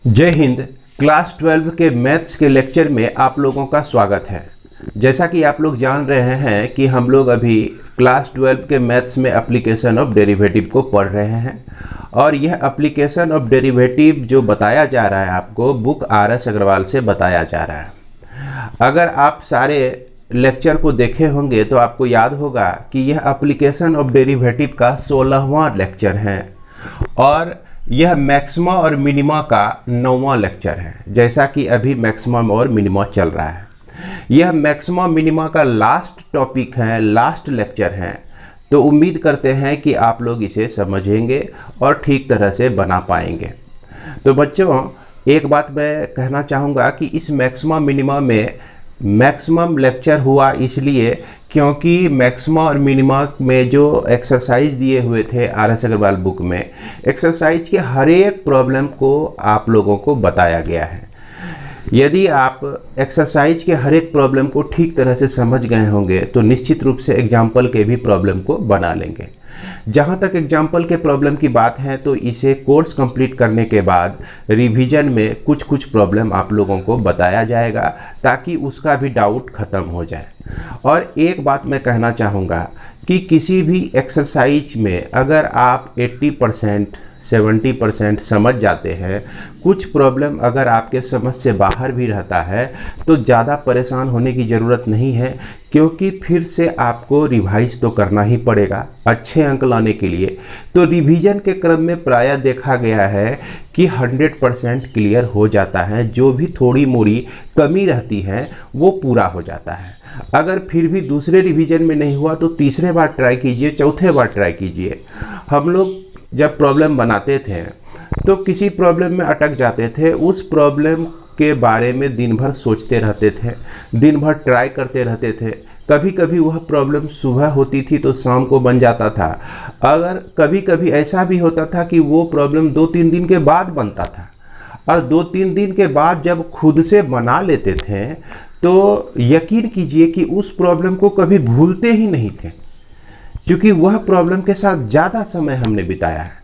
जय हिंद। क्लास 12 के मैथ्स के लेक्चर में आप लोगों का स्वागत है। जैसा कि आप लोग जान रहे हैं कि हम लोग अभी क्लास 12 के मैथ्स में एप्लीकेशन ऑफ डेरिवेटिव को पढ़ रहे हैं और यह एप्लीकेशन ऑफ डेरिवेटिव जो बताया जा रहा है आपको बुक RS अग्रवाल से बताया जा रहा है। अगर आप सारे लेक्चर को देखे होंगे तो आपको याद होगा कि यह एप्लीकेशन ऑफ डेरिवेटिव का 16वां लेक्चर है और यह मैक्सिमा और मिनिमा का 9वां लेक्चर है। जैसा कि अभी मैक्सिमम और मिनिमा चल रहा है, यह मैक्सिमा मिनिमा का लास्ट टॉपिक है, लास्ट लेक्चर है। तो उम्मीद करते हैं कि आप लोग इसे समझेंगे और ठीक तरह से बना पाएंगे। तो बच्चों, एक बात मैं कहना चाहूँगा कि इस मैक्सिमा मिनिमा में मैक्सिमम लेक्चर हुआ इसलिए क्योंकि मैक्सिमा और मिनिमा में जो एक्सरसाइज दिए हुए थे RS अग्रवाल बुक में, एक्सरसाइज के हर एक प्रॉब्लम को आप लोगों को बताया गया है। यदि आप एक्सरसाइज के हर एक प्रॉब्लम को ठीक तरह से समझ गए होंगे तो निश्चित रूप से एग्जाम्पल के भी प्रॉब्लम को बना लेंगे। जहाँ तक एग्जाम्पल के प्रॉब्लम की बात है तो इसे कोर्स कंप्लीट करने के बाद रिवीजन में कुछ कुछ प्रॉब्लम आप लोगों को बताया जाएगा ताकि उसका भी डाउट ख़त्म हो जाए। और एक बात मैं कहना चाहूँगा कि किसी भी एक्सरसाइज में अगर आप 80% 70% समझ जाते हैं, कुछ प्रॉब्लम अगर आपके समझ से बाहर भी रहता है तो ज़्यादा परेशान होने की ज़रूरत नहीं है, क्योंकि फिर से आपको रिवाइज तो करना ही पड़ेगा अच्छे अंक लाने के लिए। तो रिवीजन के क्रम में प्रायः देखा गया है कि 100% क्लियर हो जाता है, जो भी थोड़ी मोड़ी कमी रहती है वो पूरा हो जाता है। अगर फिर भी दूसरे रिवीजन में नहीं हुआ तो तीसरे बार ट्राई कीजिए, चौथे बार ट्राई कीजिए। हम लोग जब प्रॉब्लम बनाते थे तो किसी प्रॉब्लम में अटक जाते थे, उस प्रॉब्लम के बारे में दिन भर सोचते रहते थे, दिन भर ट्राई करते रहते थे। कभी कभी वह प्रॉब्लम सुबह होती थी तो शाम को बन जाता था। अगर कभी कभी ऐसा भी होता था कि वो प्रॉब्लम 2-3 दिन के बाद बनता था, और 2-3 दिन के बाद जब खुद से बना लेते थे तो यकीन कीजिए कि उस प्रॉब्लम को कभी भूलते ही नहीं थे, क्योंकि वह प्रॉब्लम के साथ ज़्यादा समय हमने बिताया है।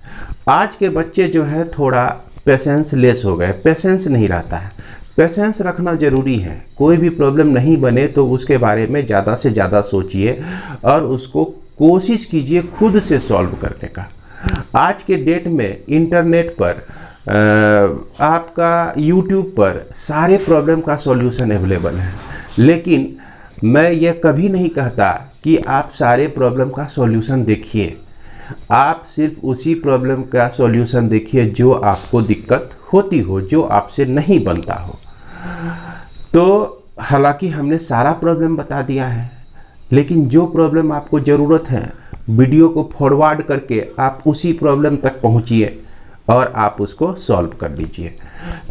आज के बच्चे जो है थोड़ा पेशेंस लेस हो गए, पेशेंस नहीं रहता है। पेशेंस रखना ज़रूरी है। कोई भी प्रॉब्लम नहीं बने तो उसके बारे में ज़्यादा से ज़्यादा सोचिए और उसको कोशिश कीजिए खुद से सॉल्व करने का। आज के डेट में इंटरनेट पर आपका यूट्यूब पर सारे प्रॉब्लम का सॉल्यूशन अवेलेबल है, लेकिन मैं ये कभी नहीं कहता कि आप सारे प्रॉब्लम का सॉल्यूशन देखिए। आप सिर्फ उसी प्रॉब्लम का सॉल्यूशन देखिए जो आपको दिक्कत होती हो, जो आपसे नहीं बनता हो। तो हालांकि हमने सारा प्रॉब्लम बता दिया है, लेकिन जो प्रॉब्लम आपको ज़रूरत है वीडियो को फॉरवर्ड करके आप उसी प्रॉब्लम तक पहुंचिए और आप उसको सॉल्व कर लीजिए।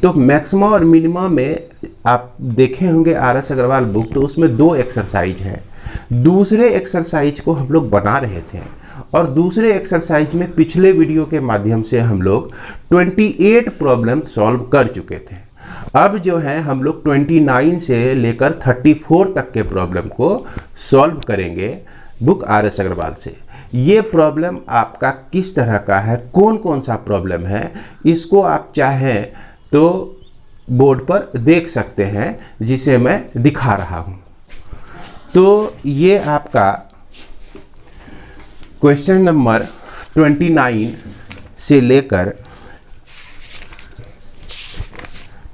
तो मैक्सिमा और मिनिमा में आप देखे होंगे RS अग्रवाल बुक, तो उसमें 2 एक्सरसाइज हैं। दूसरे एक्सरसाइज को हम लोग बना रहे थे और दूसरे एक्सरसाइज में पिछले वीडियो के माध्यम से हम लोग 28 प्रॉब्लम सॉल्व कर चुके थे। अब जो है हम लोग 29 से लेकर 34 तक के प्रॉब्लम को सॉल्व करेंगे बुक RS अग्रवाल से। ये प्रॉब्लम आपका किस तरह का है, कौन कौन सा प्रॉब्लम है, इसको आप चाहें तो बोर्ड पर देख सकते हैं, जिसे मैं दिखा रहा हूँ। तो ये आपका क्वेश्चन नंबर 29 से लेकर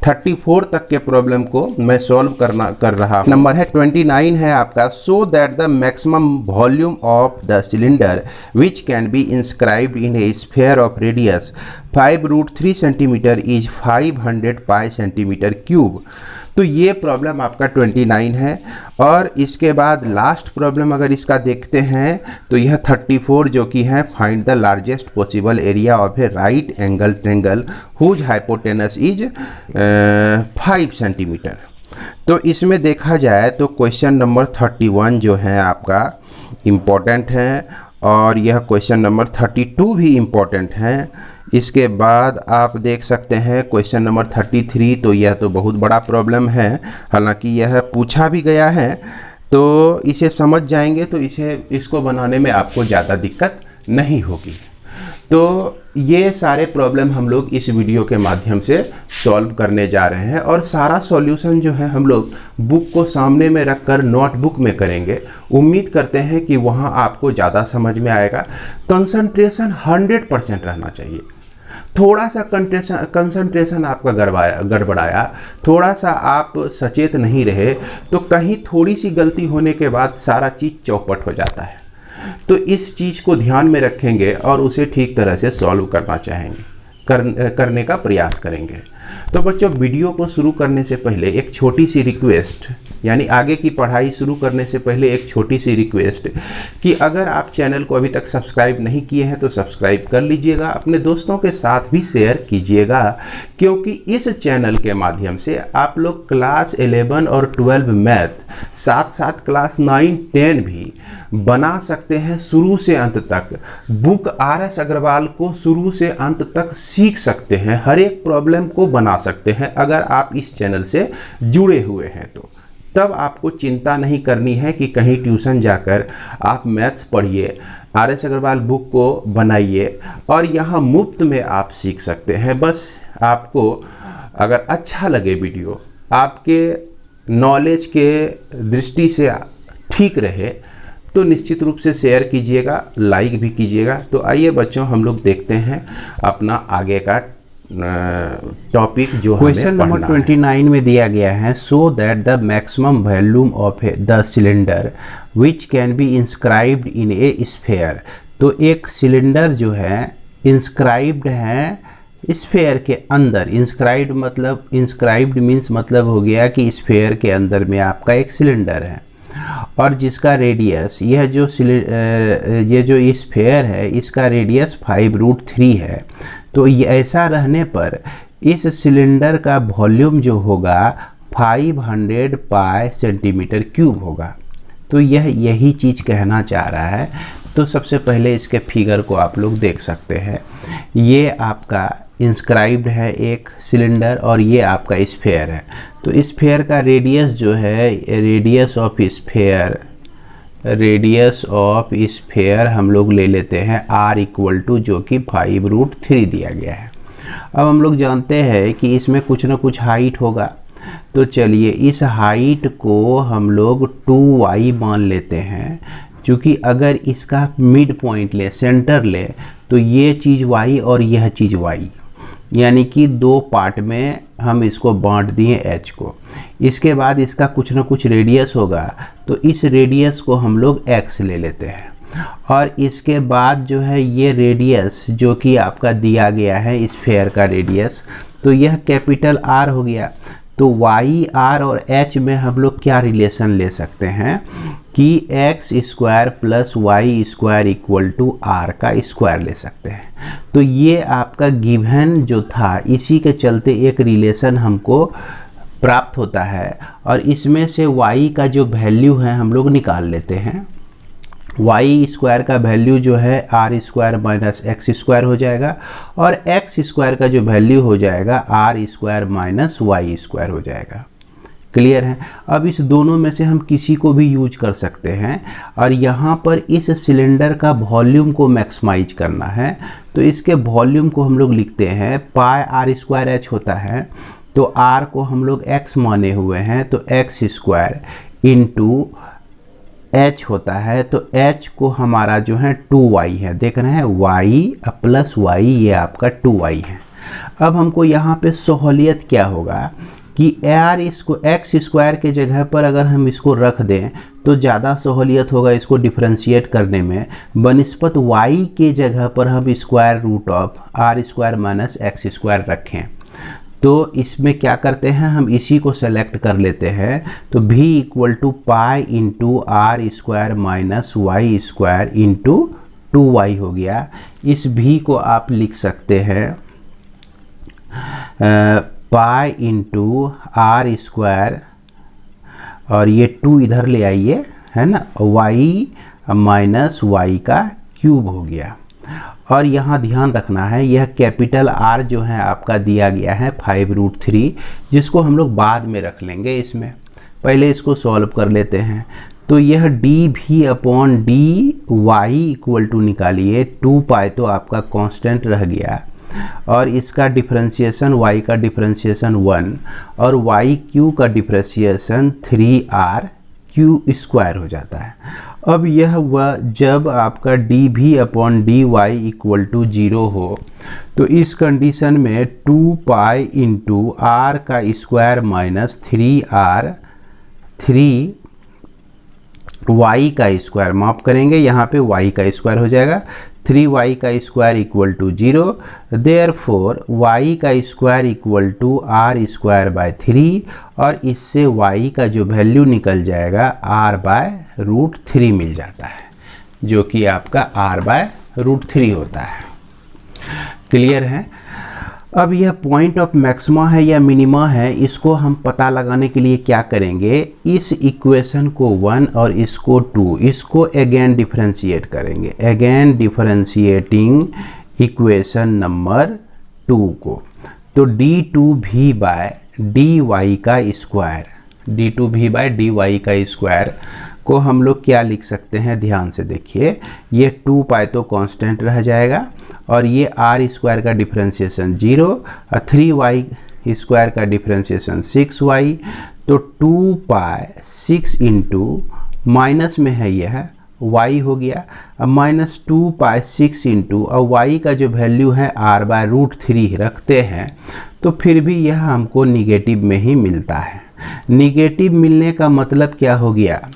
34 तक के प्रॉब्लम को मैं सॉल्व कर रहा हूँ। नंबर है 29 है आपका, सो that the maximum volume of the cylinder which can be inscribed in A sphere of radius 5√3 centimetre is 500 pi centimetre cube. तो ये प्रॉब्लम आपका 29 है। और इसके बाद लास्ट प्रॉब्लम अगर इसका देखते हैं तो यह 34 जो कि है, find the largest possible area of a right angle triangle whose hypotenuse is 5 centimetre. तो इसमें देखा जाए तो क्वेश्चन नंबर 31 जो है आपका इम्पोर्टेंट है और यह क्वेश्चन नंबर 32 भी इम्पोर्टेंट है। इसके बाद आप देख सकते हैं क्वेश्चन नंबर 33, तो यह तो बहुत बड़ा प्रॉब्लम है, हालांकि यह पूछा भी गया है, तो इसे समझ जाएंगे तो इसको बनाने में आपको ज़्यादा दिक्कत नहीं होगी। तो ये सारे प्रॉब्लम हम लोग इस वीडियो के माध्यम से सॉल्व करने जा रहे हैं और सारा सॉल्यूशन जो है हम लोग बुक को सामने में रखकर नोटबुक में करेंगे। उम्मीद करते हैं कि वहाँ आपको ज़्यादा समझ में आएगा। कंसंट्रेशन 100% रहना चाहिए। थोड़ा सा कंसंट्रेशन आपका गड़बड़ाया, थोड़ा सा आप सचेत नहीं रहे तो कहीं थोड़ी सी गलती होने के बाद सारा चीज़ चौपट हो जाता है। तो इस चीज़ को ध्यान में रखेंगे और उसे ठीक तरह से सॉल्व करना चाहेंगे, करने का प्रयास करेंगे। तो बच्चों, वीडियो को शुरू करने से पहले एक छोटी सी रिक्वेस्ट, यानी आगे की पढ़ाई शुरू करने से पहले एक छोटी सी रिक्वेस्ट कि अगर आप चैनल को अभी तक सब्सक्राइब नहीं किए हैं तो सब्सक्राइब कर लीजिएगा, अपने दोस्तों के साथ भी शेयर कीजिएगा, क्योंकि इस चैनल के माध्यम से आप लोग क्लास 11 और 12 मैथ, साथ साथ क्लास 9, 10 भी बना सकते हैं शुरू से अंत तक। बुक RS अग्रवाल को शुरू से अंत तक सीख सकते हैं, हर एक प्रॉब्लम को बना सकते हैं अगर आप इस चैनल से जुड़े हुए हैं। तो तब आपको चिंता नहीं करनी है कि कहीं ट्यूशन जाकर आप मैथ्स पढ़िए, RS अग्रवाल बुक को बनाइए और यहाँ मुफ्त में आप सीख सकते हैं। बस आपको अगर अच्छा लगे वीडियो, आपके नॉलेज के दृष्टि से ठीक रहे, तो निश्चित रूप से शेयर कीजिएगा, लाइक भी कीजिएगा। तो आइए बच्चों, हम लोग देखते हैं अपना आगे का टॉपिक जो क्वेश्चन नंबर 29 में दिया गया है, सो that the maximum volume of the cylinder which can be inscribed in A sphere. तो एक सिलेंडर जो है इंस्क्राइब्ड है स्फेयर के अंदर। इंस्क्राइब्ड मीन्स मतलब हो गया कि स्फेयर के अंदर में आपका एक सिलेंडर है और जिसका रेडियस, ये जो स्फेयर है इसका रेडियस 5√3 है। तो ऐसा रहने पर इस सिलेंडर का वॉल्यूम जो होगा 500 पाई सेंटीमीटर क्यूब होगा। तो यही चीज़ कहना चाह रहा है। तो सबसे पहले इसके फिगर को आप लोग देख सकते हैं। ये आपका इंस्क्राइब्ड है एक सिलेंडर और ये आपका स्फेयर है। तो स्फेयर का रेडियस जो है, रेडियस ऑफ स्फेयर हम लोग ले लेते हैं R = जो कि 5√3 दिया गया है। अब हम लोग जानते हैं कि इसमें कुछ ना कुछ हाइट होगा। तो चलिए इस हाइट को हम लोग 2y मान लेते हैं, क्योंकि अगर इसका मिड पॉइंट ले, सेंटर ले, तो ये चीज़ y और यह चीज़ y, यानी कि 2 पार्ट में हम इसको बांट दिए h को। इसके बाद इसका कुछ ना कुछ रेडियस होगा, तो इस रेडियस को हम लोग x ले लेते हैं। और इसके बाद जो है ये रेडियस जो कि आपका दिया गया है स्फेयर का रेडियस, तो यह कैपिटल R हो गया। तो y, r और h में हम लोग क्या रिलेशन ले सकते हैं कि x² + y² = r का स्क्वायर ले सकते हैं। तो ये आपका गिवन जो था, इसी के चलते एक रिलेशन हमको प्राप्त होता है और इसमें से y का जो वैल्यू है हम लोग निकाल लेते हैं। y² का वैल्यू जो है r² - x² हो जाएगा और x² का जो वैल्यू हो जाएगा r² - y² हो जाएगा। क्लियर है? अब इस दोनों में से हम किसी को भी यूज कर सकते हैं और यहाँ पर इस सिलेंडर का वॉल्यूम को मैक्सिमाइज करना है। तो इसके वॉल्यूम को हम लोग लिखते हैं पाई r² होता है। तो r को हम लोग x माने हुए हैं, तो x² × h होता है। तो h को हमारा जो है 2y है, देख रहे हैं, y + y, ये आपका 2y है। अब हमको यहाँ पे सहूलियत क्या होगा कि इसको x² के जगह पर अगर हम इसको रख दें तो ज़्यादा सहूलियत होगा इसको डिफ्रेंशिएट करने में, बनिस्पत y के जगह पर हम √r² - x² रखें। तो इसमें क्या करते हैं, हम इसी को सेलेक्ट कर लेते हैं। तो v = पाई × r² - y² × 2y हो गया। इस v को आप लिख सकते हैं पाई × r² और ये 2 इधर ले आइए, है ना, y - y³ हो गया। और यहाँ ध्यान रखना है, यह कैपिटल R जो है आपका दिया गया है 5√3, जिसको हम लोग बाद में रख लेंगे। इसमें पहले इसको सॉल्व कर लेते हैं। तो यह d v upon d y equal to निकालिए, 2 पाई तो आपका कांस्टेंट रह गया और इसका डिफरेंशिएशन y का डिफरेंशिएशन 1 और वाई क्यू का डिफरेंशिएशन 3r क्यू स्क्वायर हो जाता है। अब यह वह जब आपका d v upon d y equal to 0 हो तो इस कंडीशन में 2 पाई इंटू आर का स्क्वायर माइनस 3r 3 y का स्क्वायर, माफ करेंगे यहाँ पे y का स्क्वायर हो जाएगा, 3y का square equal to 0, therefore y का square equal to r square by 3 और इससे y का जो वैल्यू निकल जाएगा r बाय रूट 3 मिल जाता है, जो कि आपका r बाय रूट 3 होता है। क्लियर है? अब यह पॉइंट ऑफ मैक्सिमा है या मिनिमा है, इसको हम पता लगाने के लिए क्या करेंगे, इस इक्वेशन को 1 और इसको 2, इसको अगेन डिफरेंशिएट करेंगे, अगेन डिफरेंशिएटिंग इक्वेशन नंबर 2 को। तो d2v बाय डी वाई का square, d2v by d y का स्क्वायर को हम लोग क्या लिख सकते हैं, ध्यान से देखिए, ये 2 पाई तो कांस्टेंट रह जाएगा और ये r स्क्वायर का डिफरेंशिएशन 0 और 3y स्क्वायर का डिफरेंशिएशन 6y, तो 2 पाई 6 इंटू माइनस में है यह y हो गया, अब माइनस 2 पाई 6 इंटू और y का जो वैल्यू है r बाय रूट 3 रखते हैं तो फिर भी यह हमको निगेटिव में ही मिलता है। निगेटिव मिलने का मतलब क्या हो गया,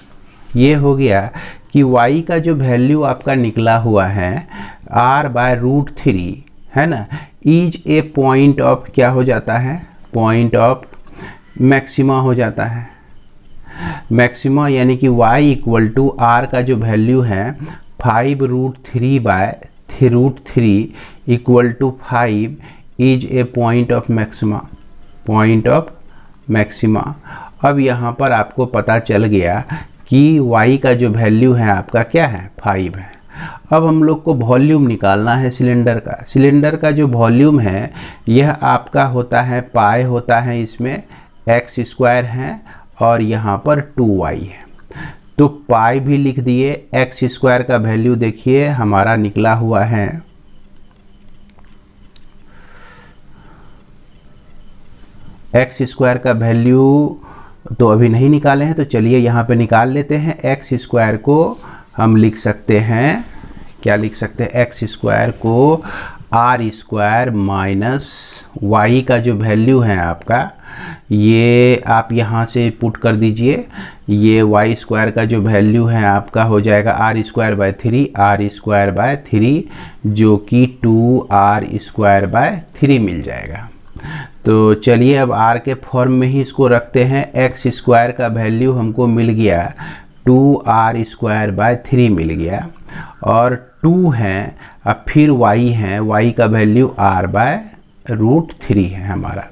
ये हो गया कि y का जो वैल्यू आपका निकला हुआ है r बाय रूट 3 है ना, इज ए पॉइंट ऑफ क्या हो जाता है, पॉइंट ऑफ मैक्सिमा हो जाता है। मैक्सिमा यानी कि y इक्वल टू r का जो वैल्यू है 5 root 3 by root 3 equal to 5 is a point of maxima, point of maxima. अब यहाँ पर आपको पता चल गया कि y का जो वैल्यू है आपका क्या है, 5 है। अब हम लोग को वॉल्यूम निकालना है सिलेंडर का। सिलेंडर का जो वॉल्यूम है यह आपका होता है पाई होता है, इसमें x स्क्वायर है और यहाँ पर 2y है, तो पाई भी लिख दिए। x स्क्वायर का वैल्यू देखिए हमारा निकला हुआ है x स्क्वायर का वैल्यू तो अभी नहीं निकाले हैं, तो चलिए यहाँ पे निकाल लेते हैं। x स्क्वायर को हम लिख सकते हैं, क्या लिख सकते हैं, x स्क्वायर को r स्क्वायर माइनस y का जो वैल्यू है आपका, ये आप यहाँ से पुट कर दीजिए, ये y स्क्वायर का जो वैल्यू है आपका हो जाएगा r square by 3, r square by 3 जो कि 2r स्क्वायर बाय 3 मिल जाएगा। तो चलिए अब r के फॉर्म में ही इसको रखते हैं। x स्क्वायर का वैल्यू हमको मिल गया 2r स्क्वायर बाय 3 मिल गया और 2 है, अब फिर y है, y का वैल्यू r बाय रूट 3 है हमारा।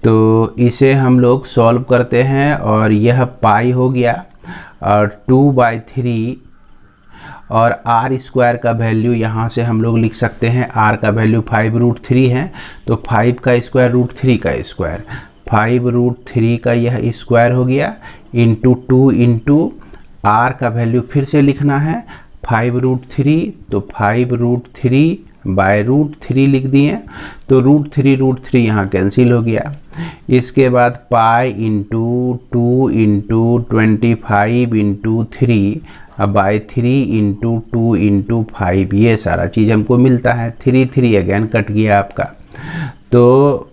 तो इसे हम लोग सॉल्व करते हैं और यह पाई हो गया और 2/3 और r स्क्वायर का वैल्यू यहाँ से हम लोग लिख सकते हैं, r का वैल्यू 5 रूट 3 है, तो 5 का स्क्वायर रूट 3 का स्क्वायर, 5 रूट 3 का यह स्क्वायर हो गया इंटू 2 इंटू r का वैल्यू फिर से लिखना है 5 रूट 3, तो 5 रूट 3 बाय रूट 3 लिख दिए, तो रूट 3 यहाँ कैंसिल हो गया। इसके बाद pi into 2 into 25 into 3 by 3 into 2 into 5, ये सारा चीज़ हमको मिलता है। 3 अगेन कट गया आपका, तो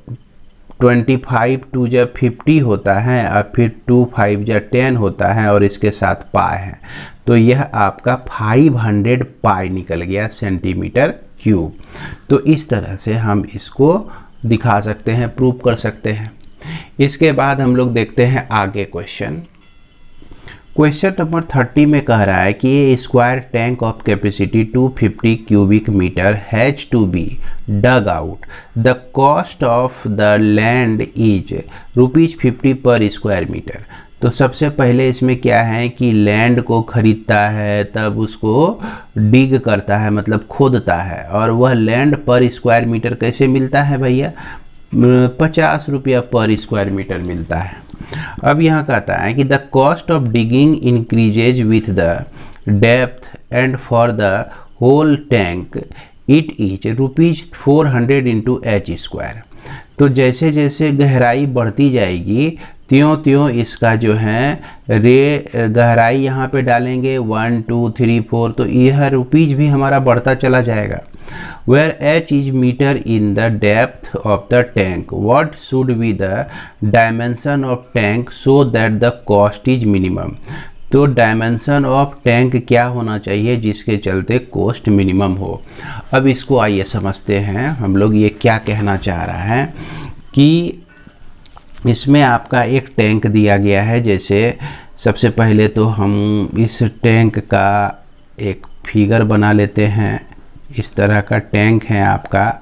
25 2 जब 50 होता है और फिर 2 5 जब 10 होता है और इसके साथ पाई है, तो यह आपका 500 पाई निकल गया सेंटीमीटर क्यूब। तो इस तरह से हम इसको दिखा सकते हैं, प्रूव कर सकते हैं। इसके बाद हम लोग देखते हैं आगे क्वेश्चन। क्वेश्चन नंबर 30 में कह रहा है कि ये square tank of capacity 250 cubic metre has to be dug out, the cost of the land is ₹50 पर स्क्वायर मीटर। तो सबसे पहले इसमें क्या है कि लैंड को खरीदता है, तब उसको डिग करता है मतलब खोदता है, और वह लैंड पर स्क्वायर मीटर कैसे मिलता है भैया, 50 रुपया पर स्क्वायर मीटर मिलता है। अब यहाँ कहता है कि the cost of digging increases with the depth and for the whole tank it is ₹400 into h square. तो जैसे जैसे गहराई बढ़ती जाएगी त्यों त्यों इसका जो है गहराई यहाँ पे डालेंगे 1 2 3 4, तो यह रुपीज भी हमारा बढ़ता चला जाएगा। Where h is metre in the depth of the tank, what should be the dimension of tank so that the cost is minimum. तो डायमेंशन ऑफ टैंक क्या होना चाहिए जिसके चलते कॉस्ट मिनिमम हो। अब इसको आइए समझते हैं हम लोग ये क्या कहना चाह रहा है कि इसमें आपका एक टैंक दिया गया है। जैसे सबसे पहले तो हम इस टैंक का एक फिगर बना लेते हैं। इस तरह का टैंक है आपका,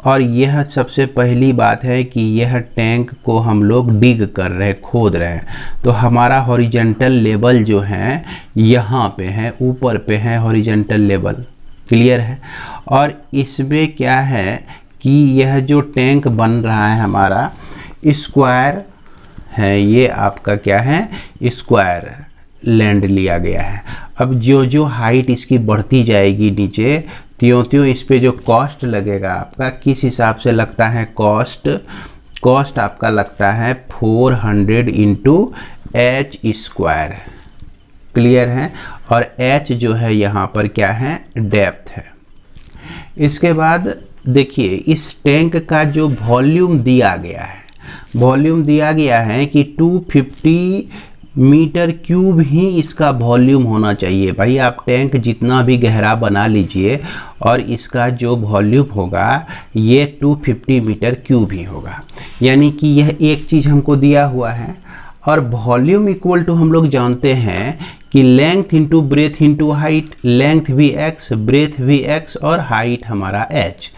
और यह सबसे पहली बात है कि यह टैंक को हम लोग डिग कर रहे हैं, खोद रहे हैं। तो हमारा हॉरिजेंटल लेवल जो है यहाँ पे है, ऊपर पे है हॉरिजेंटल लेवल, क्लियर है। और इसमें क्या है कि यह जो टैंक बन रहा है हमारा स्क्वायर है, ये आपका क्या है स्क्वायर लैंड लिया गया है। अब जो जो हाइट इसकी बढ़ती जाएगी नीचे त्यों त्यों इस पे जो कॉस्ट लगेगा आपका किस हिसाब से लगता है, कॉस्ट आपका लगता है 400 इंटू एच स्क्वायर, क्लियर है। और एच जो है यहाँ पर क्या है डेप्थ है। इसके बाद देखिए इस टैंक का जो वॉल्यूम दिया गया है, वॉल्यूम दिया गया है कि 250 मीटर क्यूब ही इसका वॉल्यूम होना चाहिए। भाई आप टैंक जितना भी गहरा बना लीजिए और इसका जो वॉल्यूम होगा ये 250 मीटर क्यूब ही होगा। यानी कि यह एक चीज़ हमको दिया हुआ है। और वॉल्यूम इक्वल टू हम लोग जानते हैं कि length into breadth into height, length भी x, ब्रेथ भी x और हाइट हमारा h।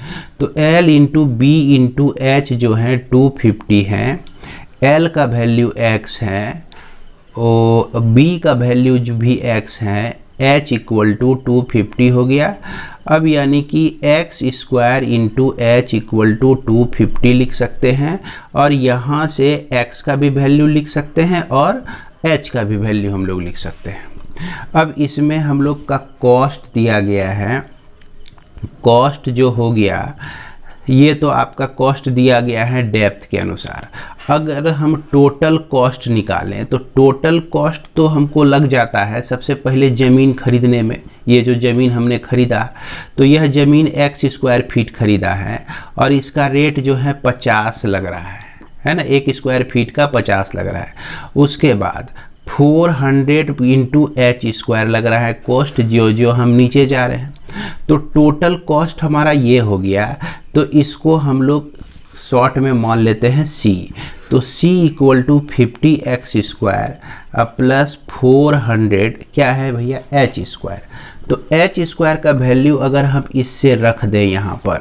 तो L into b into h जो है 250 है, L का वैल्यू x है और b का वैल्यू जो भी x है, h इक्वल टू 250 हो गया। अब यानी कि x square into h equal to 250 लिख सकते हैं, और यहाँ से x का भी वैल्यू लिख सकते हैं और h का भी वैल्यू हम लोग लिख सकते हैं। अब इसमें हम लोग का कॉस्ट दिया गया है। कॉस्ट जो हो गया ये तो आपका कॉस्ट दिया गया है डेप्थ के अनुसार। अगर हम टोटल कॉस्ट निकालें तो टोटल कॉस्ट तो हमको लग जाता है सबसे पहले ज़मीन खरीदने में। ये जो ज़मीन हमने ख़रीदा तो यह ज़मीन x स्क्वायर फीट ख़रीदा है और इसका रेट जो है 50 लग रहा है ना, 1 स्क्वायर फीट का 50 लग रहा है। उसके बाद 400 इंटू एच स्क्वायर लग रहा है कॉस्ट, जो हम नीचे जा रहे हैं। तो टोटल कॉस्ट हमारा ये हो गया। तो इसको हम लोग शॉर्ट में मान लेते हैं c। तो c equal to 50x square plus 400 क्या है भैया h स्क्वायर। तो h स्क्वायर का वैल्यू अगर हम इससे रख दें यहाँ पर,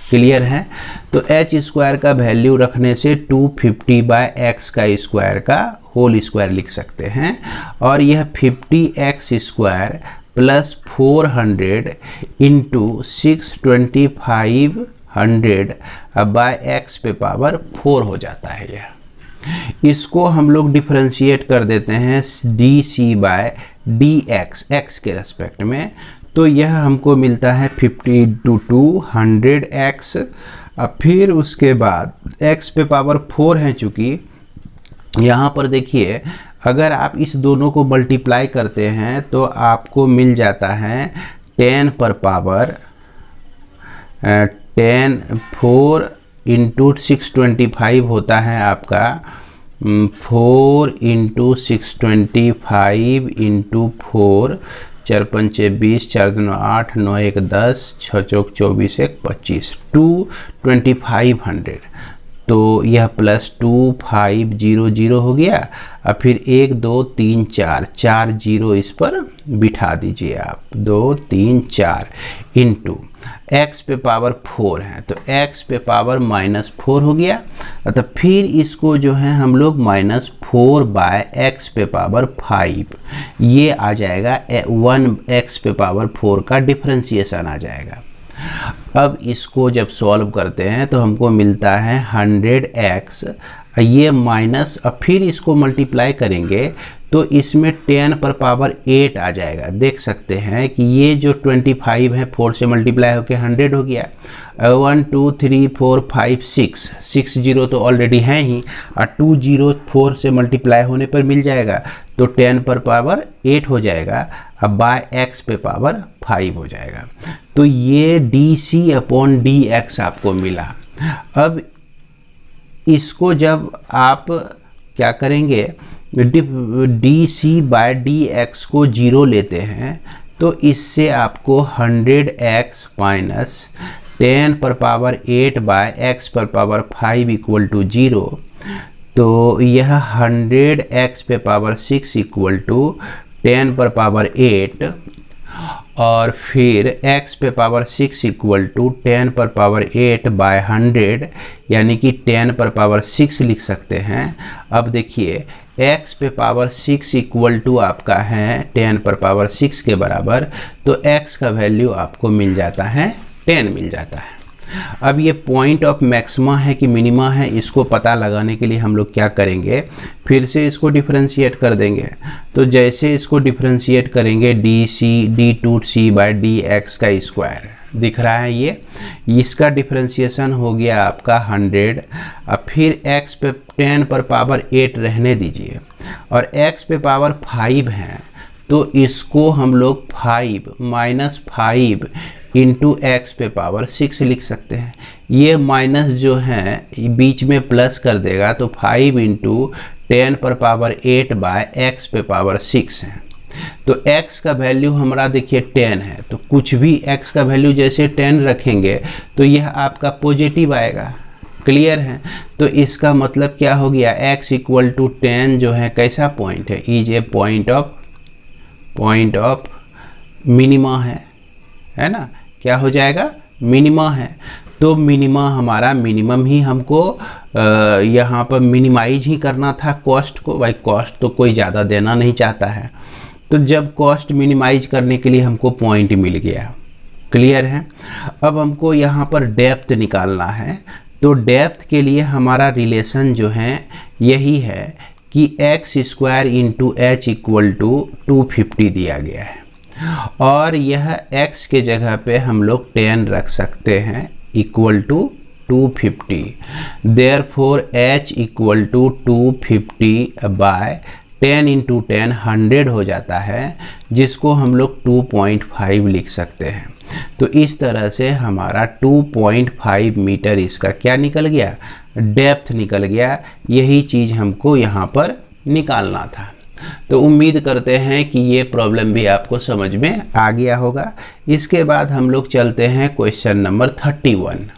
क्लियर है, तो h स्क्वायर का वैल्यू रखने से 250 बाय x का स्क्वायर का होल स्क्वायर लिख सकते हैं। और यह 50x square plus 400 into 62500 by x पे पावर 4 हो जाता है। यह इसको हम लोग डिफरेंशिएट कर देते हैं डी बाय डी एक्स के रेस्पेक्ट में। तो यह हमको मिलता है 50 इंटू 200x। अब फिर उसके बाद x पे पावर 4 है, चूँकि यहाँ पर देखिए अगर आप इस दोनों को मल्टीप्लाई करते हैं तो आपको मिल जाता है 10 पर पावर 10 4 इंटू 625 होता है आपका 4 इंटू 625 इंटू 4, 4 पंचे 20, 4 दूनी 8, 9 1 10, 6 चौक 24, 1 25, 2500। तो यह प्लस 2500 हो गया। अब फिर 1 2 3 4 0 इस पर बिठा दीजिए आप, 2 3 4 इंटू x पे पावर 4 है तो x पे पावर -4 हो गया। तो फिर इसको जो है हम लोग -4 बाय x पे पावर 5, ये आ जाएगा 1 x पे पावर 4 का डिफरेंशिएशन आ जाएगा। अब इसको जब सॉल्व करते हैं तो हमको मिलता है 100x, ये माइनस, अब फिर इसको मल्टीप्लाई करेंगे तो इसमें 10 पर पावर 8 आ जाएगा। देख सकते हैं कि ये जो 25 है 4 से मल्टीप्लाई होकर 100 हो गया। 1 2 3 4 5 6 जीरो तो ऑलरेडी हैं ही, और 2 जीरो 4 से मल्टीप्लाई होने पर मिल जाएगा तो 10 पर पावर 8 हो जाएगा, अब बाय x पे पावर 5 हो जाएगा। तो ये dc/dx आपको मिला। अब इसको जब आप क्या करेंगे, dc/dx को 0 लेते हैं तो इससे आपको 100x माइनस 10 पर पावर 8 बाय x पर पावर 5 इक्वल टू 0। तो यह 100x पे पावर 6 इक्वल टू 10 पर पावर 8 और फिर x पे पावर 6 इक्वल टू 10 पर पावर 8 बाय 100, यानी कि 10 पर पावर 6 लिख सकते हैं। अब देखिए x पे पावर 6 इक्वल टू आपका है 10 पर पावर 6 के बराबर, तो x का वैल्यू आपको मिल जाता है 10 मिल जाता है। अब ये पॉइंट ऑफ मैक्सिमा है कि मिनिमा है, इसको पता लगाने के लिए हम लोग क्या करेंगे, फिर से इसको डिफरेंशिएट कर देंगे। तो जैसे इसको डिफरेंशिएट करेंगे d2c/dx का स्क्वायर दिख रहा है, ये इसका डिफरेंशिएशन हो गया आपका 100। अब फिर x पे 10 पर पावर 8 रहने दीजिए और x पे पावर 5 है, तो इसको हम लोग 5 माइनस 5 इंटू एक्स पे पावर 6 लिख सकते हैं। ये माइनस जो है बीच में प्लस कर देगा, तो 5 इंटू 10 पर पावर 8 बाय एक्स पे पावर 6 है। तो x का वैल्यू हमारा देखिए 10 है, तो कुछ भी x का वैल्यू जैसे 10 रखेंगे तो यह आपका पॉजिटिव आएगा। क्लियर है? तो इसका मतलब क्या हो गया, x इक्वल टू 10 जो है कैसा पॉइंट है, is a point of minima है ना, क्या हो जाएगा, मिनिमा है। तो मिनिमा हमारा मिनिमम ही हमको यहाँ पर मिनिमाइज ही करना था कॉस्ट को। भाई कॉस्ट तो कोई ज़्यादा देना नहीं चाहता है, तो जब कॉस्ट मिनिमाइज करने के लिए हमको पॉइंट मिल गया। क्लियर है? अब हमको यहाँ पर डेप्थ निकालना है, तो डेप्थ के लिए हमारा रिलेशन जो है यही है कि x square into h equal to 250 दिया गया है, और यह x के जगह पे हम लोग 10 रख सकते हैं equal to 250। Therefore h equal to 250 by 10 into 10 100 हो जाता है, जिसको हम लोग 2.5 लिख सकते हैं। तो इस तरह से हमारा 2.5 मीटर इसका क्या निकल गया, डेप्थ निकल गया। यही चीज़ हमको यहाँ पर निकालना था। तो उम्मीद करते हैं कि ये प्रॉब्लम भी आपको समझ में आ गया होगा। इसके बाद हम लोग चलते हैं क्वेश्चन नंबर 31।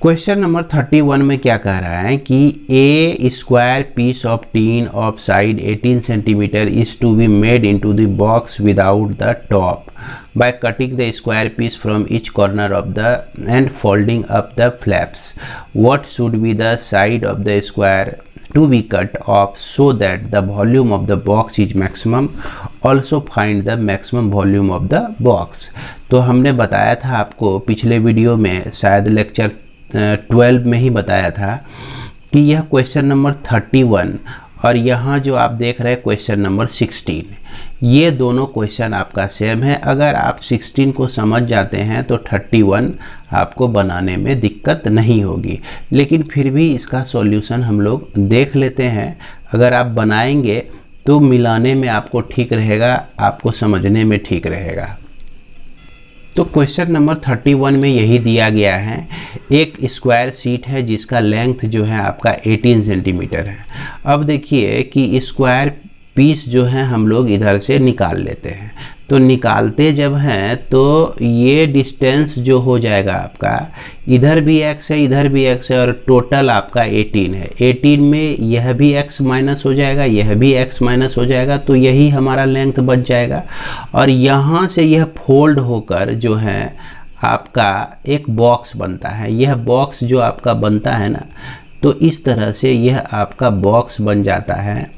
क्वेश्चन नंबर 31 में क्या कह रहा है कि a square piece of tin of side 18 centimetre is to be made into the box without the top by cutting the square piece from each corner of the and folding up the flaps. What should be the side of the square to be cut off so that the volume of the box is maximum? Also find the maximum volume of the box. तो हमने बताया था आपको पिछले video में, शायद lecture 12 में ही बताया था कि यह क्वेश्चन नंबर 31 और यहाँ जो आप देख रहे हैं क्वेश्चन नंबर 16, ये दोनों क्वेश्चन आपका सेम है। अगर आप 16 को समझ जाते हैं तो 31 आपको बनाने में दिक्कत नहीं होगी, लेकिन फिर भी इसका सॉल्यूशन हम लोग देख लेते हैं। अगर आप बनाएंगे तो मिलाने में आपको ठीक रहेगा, आपको समझने में ठीक रहेगा। तो क्वेश्चन नंबर 31 में यही दिया गया है, एक स्क्वायर शीट है जिसका लेंथ जो है आपका 18 सेंटीमीटर है। अब देखिए कि स्क्वायर पीस जो है हम लोग इधर से निकाल लेते हैं, तो निकालते जब हैं तो ये डिस्टेंस जो हो जाएगा आपका, इधर भी x है इधर भी x है और टोटल आपका 18 है। 18 में यह भी x माइनस हो जाएगा, यह भी x माइनस हो जाएगा, तो यही हमारा लेंथ बच जाएगा। और यहाँ से यह फोल्ड होकर जो है आपका एक बॉक्स बनता है। यह बॉक्स जो आपका बनता है ना, तो इस तरह से यह आपका बॉक्स बन जाता है।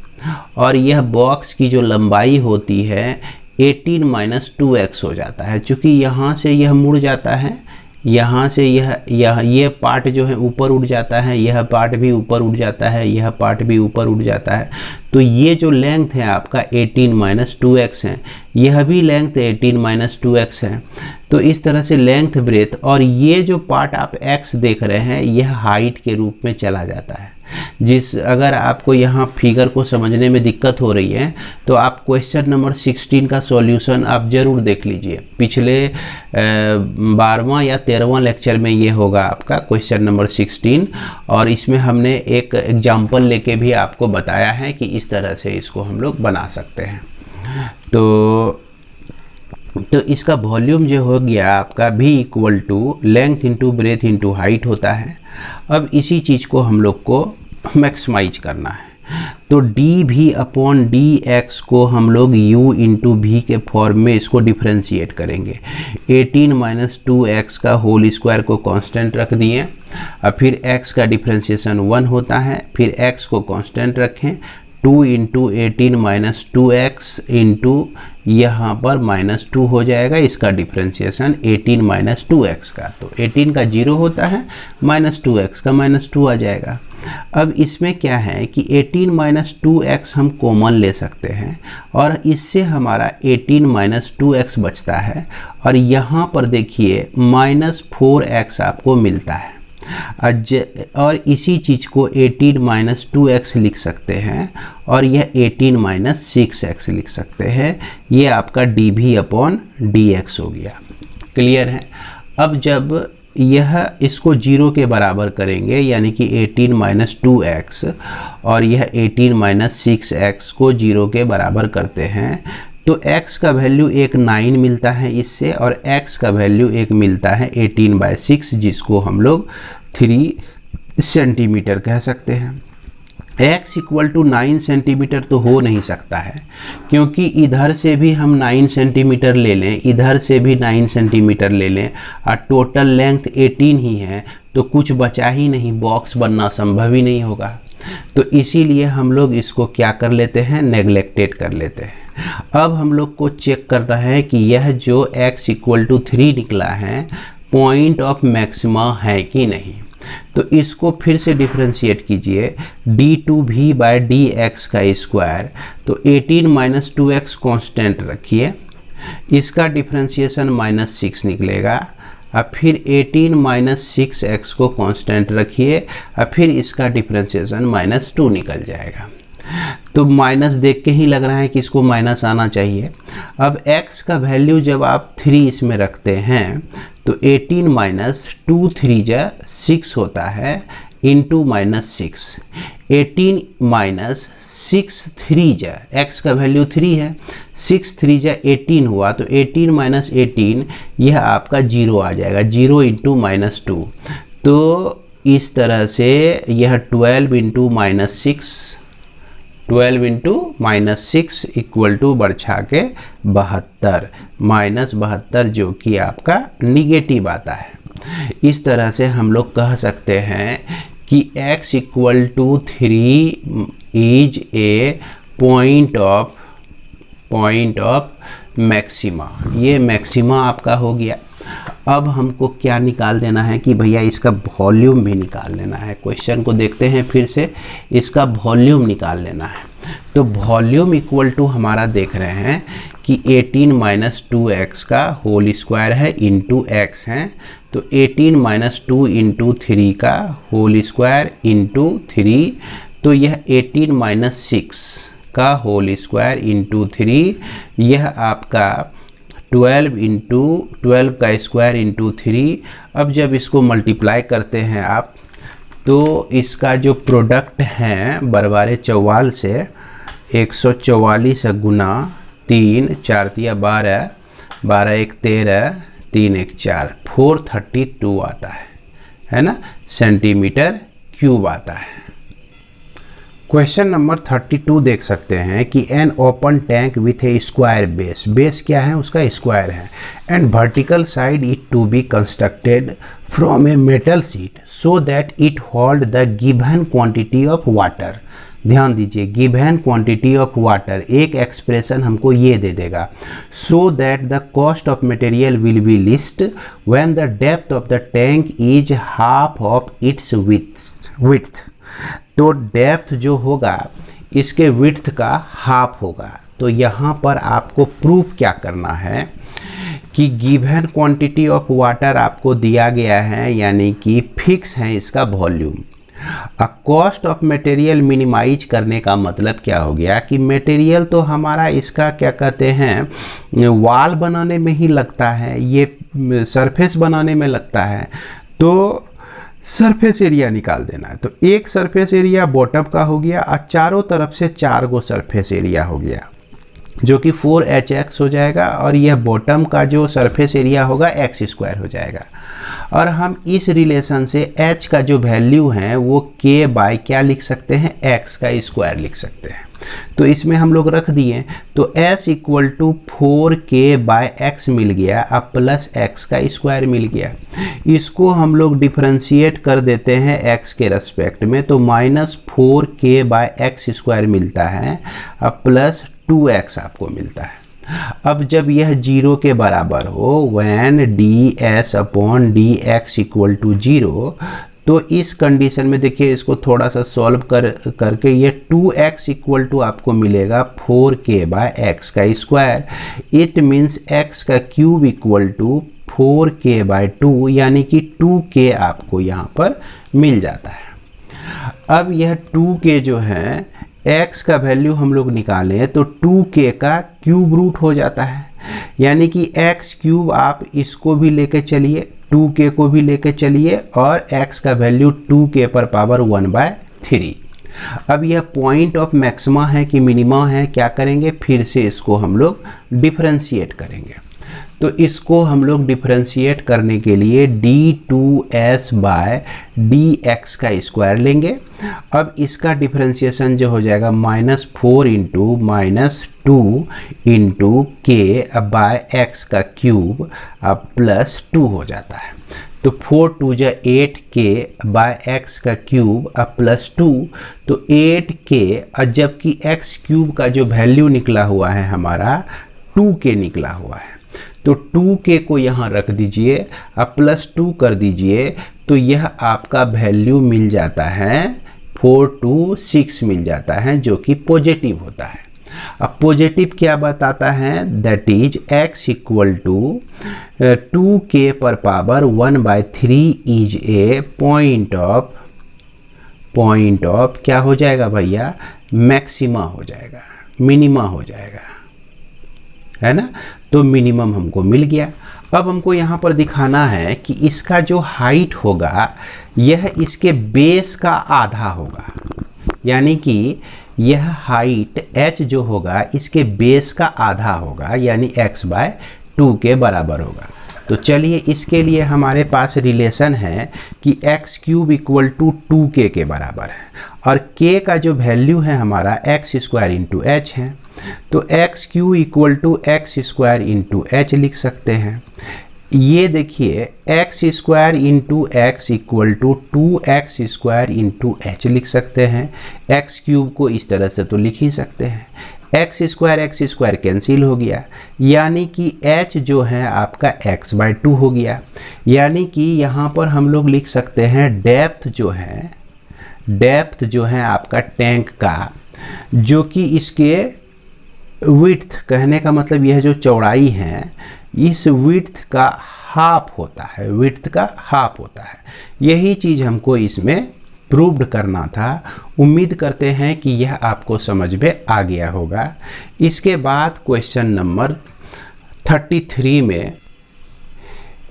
और यह बॉक्स की जो लंबाई होती है 18 माइनस 2x हो जाता है। चूँकि यहाँ से यह मुड़ जाता है, यहाँ से ये पार्ट जो है ऊपर उठ जाता है, यह पार्ट भी ऊपर उठ जाता है, यह पार्ट भी ऊपर उठ जाता है। तो ये जो लेंथ है आपका 18 माइनस 2x है, यह भी लेंथ 18 माइनस 2x है। तो इस तरह से लेंथ ब्रेथ और ये जो पार्ट आप x देख रहे हैं यह हाइट के रूप में चला जाता है। अगर आपको यहाँ फिगर को समझने में दिक्कत हो रही है तो आप क्वेश्चन नंबर 16 का सॉल्यूशन आप ज़रूर देख लीजिए। पिछले 12वां या 13वां लेक्चर में ये होगा आपका क्वेश्चन नंबर 16, और इसमें हमने एक एग्जाम्पल लेके भी आपको बताया है कि इस तरह से इसको हम लोग बना सकते हैं। तो इसका वॉल्यूम जो हो गया आपका v equal to length into breadth into height होता है। अब इसी चीज़ को हम लोग को मैक्सिमाइज करना है, तो dv अपॉन dx को हम लोग u इंटू वी के फॉर्म में इसको डिफ्रेंशिएट करेंगे। 18 माइनस 2x का होल स्क्वायर को कांस्टेंट रख दिए, अब फिर x का डिफ्रेंशिएशन 1 होता है, फिर x को कांस्टेंट रखें, 2 इंटू 18 माइनस 2x इंटू यहाँ पर माइनस 2 हो जाएगा, इसका डिफ्रेंशिएशन 18 माइनस 2x का, तो 18 का 0 होता है, माइनस 2x का माइनस 2 आ जाएगा। अब इसमें क्या है कि 18 माइनस 2x हम कॉमन ले सकते हैं और इससे हमारा 18 माइनस 2x बचता है, और यहाँ पर देखिए माइनस 4x आपको मिलता है। और इसी चीज़ को 18 माइनस 2x लिख सकते हैं और यह 18 माइनस 6x लिख सकते हैं। ये आपका dv अपॉन dx हो गया। क्लियर है? अब जब यह इसको 0 के बराबर करेंगे, यानी कि 18 माइनस 2x और यह 18 माइनस 6x को 0 के बराबर करते हैं, तो x का वैल्यू एक 9 मिलता है इससे, और x का वैल्यू एक मिलता है 18/6, जिसको हम लोग 3 सेंटीमीटर कह सकते हैं। x इक्वल टू 9 सेंटीमीटर तो हो नहीं सकता है, क्योंकि इधर से भी हम 9 सेंटीमीटर ले लें, इधर से भी 9 सेंटीमीटर ले लें, और टोटल लेंथ 18 ही है, तो कुछ बचा ही नहीं, बॉक्स बनना संभव ही नहीं होगा। तो इसीलिए हम लोग इसको क्या कर लेते हैं, नेग्लेक्टेड कर लेते हैं। अब हम लोग को चेक करना है कि यह जो x इक्वल टू 3 निकला है पॉइंट ऑफ मैक्सिमा है कि नहीं। तो इसको फिर से डिफ्रेंशिएट कीजिए, d2v बाय dx का स्क्वायर, तो 18 माइनस 2x कॉन्स्टेंट रखिए, इसका डिफ्रेंशिएशन माइनस 6 निकलेगा, अब फिर 18 माइनस 6x को कांस्टेंट रखिए, अब फिर इसका डिफ्रेंशिएशन माइनस 2 निकल जाएगा। तो माइनस देख के ही लग रहा है कि इसको माइनस आना चाहिए। अब x का वैल्यू जब आप 3 इसमें रखते हैं तो 18 माइनस 2 3 जा 6 होता है, इंटू माइनस 6, 18 माइनस 6 3 जा, x का वैल्यू 3 है, 6 3 जा 18 हुआ, तो 18 माइनस 18 यह आपका 0 आ जाएगा, 0 इंटू माइनस 2। तो इस तरह से यह 12 into minus 6, 12 into minus 6 equal to बढ़ा के 72, माइनस 72, जो कि आपका निगेटिव आता है। इस तरह से हम लोग कह सकते हैं कि x equal to 3 is a point of maxima. ये मैक्सिमा आपका हो गया। अब हमको क्या निकाल देना है कि भैया इसका वॉल्यूम भी निकाल लेना है। क्वेश्चन को देखते हैं फिर से, इसका वॉल्यूम निकाल लेना है। तो वॉल्यूम इक्वल टू हमारा देख रहे हैं कि 18 माइनस 2x का होल स्क्वायर है इंटू x है, तो 18 माइनस 2 इंटू 3 का होल स्क्वायर इंटू 3, तो यह 18 माइनस 6 का होल स्क्वायर इंटू 3, यह आपका 12 इंटू 12 का स्क्वायर इंटू 3। अब जब इसको मल्टीप्लाई करते हैं आप, तो इसका जो प्रोडक्ट है बरबारे 44 से 144 गुना 3, 4 तिया 12, 12 1 13, 3 1 4, 432 आता है ना, सेंटीमीटर क्यूब आता है। क्वेश्चन नंबर 32 देख सकते हैं कि an open tank with a square base, base क्या है उसका स्क्वायर है, and vertical side it to be constructed from a metal sheet so that it hold the given quantity of water. ध्यान दीजिए, गिवन क्वांटिटी ऑफ वाटर, एक expression हमको ये दे देगा, so that the cost of material will be least when the depth of the tank is half of its width. तो depth जो होगा इसके विड्थ का हाफ होगा। तो यहाँ पर आपको प्रूफ क्या करना है कि गिवन क्वांटिटी ऑफ वाटर आपको दिया गया है, यानी कि फिक्स है इसका volume. Cost of material minimise करने का मतलब क्या हो गया कि मटेरियल तो हमारा इसका क्या कहते हैं वॉल बनाने में ही लगता है, ये सरफेस बनाने में लगता है, तो सरफेस एरिया निकाल देना है। तो एक सरफेस एरिया बॉटम का हो गया और चारों तरफ से 4 गो सरफेस एरिया हो गया, जो कि 4hx हो जाएगा, और यह बॉटम का जो सरफेस एरिया होगा x² हो जाएगा। और हम इस रिलेशन से h का जो वैल्यू है वो k बाय क्या लिख सकते हैं, x का स्क्वायर लिख सकते हैं। तो इसमें हम लोग रख दिए, तो s equal to 4k by x मिल गया, अब प्लस x का स्क्वायर मिल गया। इसको हम लोग डिफरेंशिएट कर देते हैं x के रेस्पेक्ट में, तो माइनस 4k बाय x² मिलता है, अब प्लस 2x आपको मिलता है। अब जब यह 0 के बराबर हो, when ds upon dx equal to 0, तो इस कंडीशन में देखिए इसको थोड़ा सा सॉल्व करके ये 2x इक्वल टू आपको मिलेगा 4k बाय x का स्क्वायर। इट मीन्स x का cube equal to 4k by 2, यानी कि 2k आपको यहाँ पर मिल जाता है। अब यह 2k जो है x का वैल्यू हम लोग निकालें तो 2k का क्यूब रूट हो जाता है, यानी कि x³ आप इसको भी लेके चलिए, 2k को भी लेके चलिए, और x का वैल्यू 2k पर पावर 1/3। अब यह पॉइंट ऑफ मैक्सिमा है कि मिनिमा है, क्या करेंगे, फिर से इसको हम लोग डिफरेंशिएट करेंगे। तो इसको हम लोग डिफरेंशिएट करने के लिए d2s बाय dx का स्क्वायर लेंगे। अब इसका डिफरेंशिएशन जो हो जाएगा -4 into -2 into k by x का क्यूब, अब +2 हो जाता है। तो 4 2 जा 8k बाय x का क्यूब, अब +2, तो 8k, और जबकि x³ का जो वैल्यू निकला हुआ है हमारा 2k निकला हुआ है, तो 2k को यहाँ रख दीजिए, अब +2 कर दीजिए, तो यह आपका वैल्यू मिल जाता है 426 मिल जाता है, जो कि पॉजिटिव होता है। अब पॉजिटिव क्या बताता है, that is x equal to 2k पर power 1/3 is a point of क्या हो जाएगा भैया, मैक्सिमा हो जाएगा, मिनिमा हो जाएगा, है ना। तो मिनिमम हमको मिल गया। अब हमको यहाँ पर दिखाना है कि इसका जो हाइट होगा यह इसके बेस का आधा होगा, यानी कि यह हाइट h जो होगा इसके बेस का आधा होगा, यानी x/2 के बराबर होगा। तो चलिए इसके लिए हमारे पास रिलेशन है कि x³ इक्वल टू 2k के बराबर है, और k का जो वैल्यू है हमारा x² इंटू h है, तो x³ equal to x² into h लिख सकते हैं। ये देखिए x² into x equal to 2x² into h लिख सकते हैं। x³ को इस तरह से तो लिख ही सकते हैं, x² कैंसिल हो गया, यानी कि h जो है आपका x/2 हो गया। यानी कि यहाँ पर हम लोग लिख सकते हैं डेप्थ जो है आपका टैंक का, जो कि इसके विड्थ, कहने का मतलब यह जो चौड़ाई है इस विड्थ का हाफ होता है, विड्थ का हाफ होता है। यही चीज़ हमको इसमें प्रूव्ड करना था। उम्मीद करते हैं कि यह आपको समझ में आ गया होगा। इसके बाद क्वेश्चन नंबर 33 में,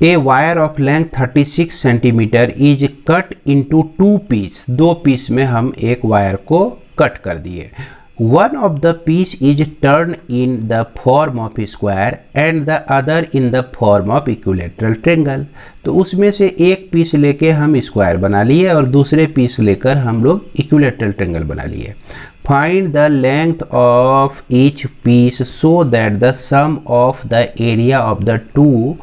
a wire of length 36 centimetre is cut into 2 piece, 2 piece में हम एक वायर को कट कर दिए। One of the piece is turned in the form of square and the other in the form of equilateral triangle। तो उसमें से एक पीस लेके हम स्क्वायर बना लिए और दूसरे पीस लेकर हम लोग इक्विलेटरल ट्रायंगल बना लिए। Find the length of each piece so that the sum of the area of the two